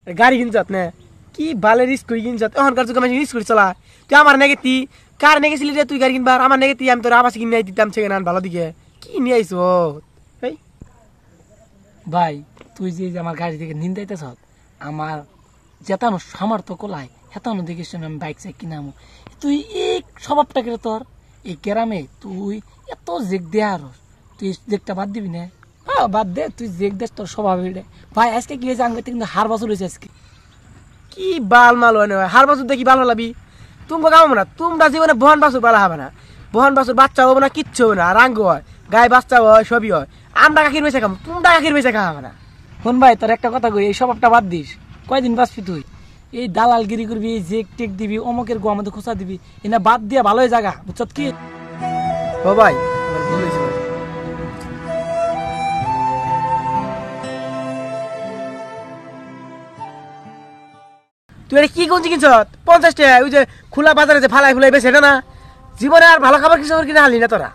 গাড়ি কিনছত না কি বালের স্কুটি কিনছত এখনকার যুগে মানুষ স্কুটি চলা তুই আমার নেগেতি কার নেগেছিলি রে তুই গাড়ি কিনবার আমার নেগেতি আমি তোর আবাসে কিনে দিতাম সেকেন্ড হ্যান্ড ভালো দিকে কি নিয়ে আইস এই ভাই তুই যে আমার গাড়ি থেকে নিন্দাইতেছ আমার যেতানো সামর্থ্য কোলায় হেতানো দেখিস আমি বাইক চাই কিনামো তুই এই স্বভাবটাকে তোর এই গ্রামে তুই এত জেগ দেয়া আর তুই জেগটা বাদ দিবি না বাদ দে তুই জেগ দেশ তোর স্বভাব ভাই আজকে কি হয়েছে আঙ্গে কিন্তু হার বছর হয়েছে আজকে কি বাল মাল হয় না হার বাছুর দেখি বাল হলাবি তুমি কাম না তোমরা জীবনে বহন বাছুর বালা হবে না বহন বাছুর বাচ্চা হবে না কিচ্ছু হবে না রাঙ্গ হয় গায়ে বাচ্চা হয় সবই হয় আমরা কাকির বেঁচে খাম তোমরা কাকির বেঁচে খাওয়া হবে না শোন ভাই তোর একটা কথা কই এই স্বভাবটা বাদ দিস কয়দিন বাঁচবি তুই এই দালালগিরি করবি জেক টেক দিবি অমুকের গো আমাদের খোঁচা দিবি এনা বাদ দিয়া ভালোই জায়গা বুঝছ কি ও ভাই আমার ভুল হয়েছে ভাই। তুই এটা কি গঞ্জি কিনছ 50 টাকা ওই যে খোলা বাজারে যে ফালাই ফুলাই বেছে এটা না জীবনে আর ভালো খাবার কিছু কিনে হালি না তোরা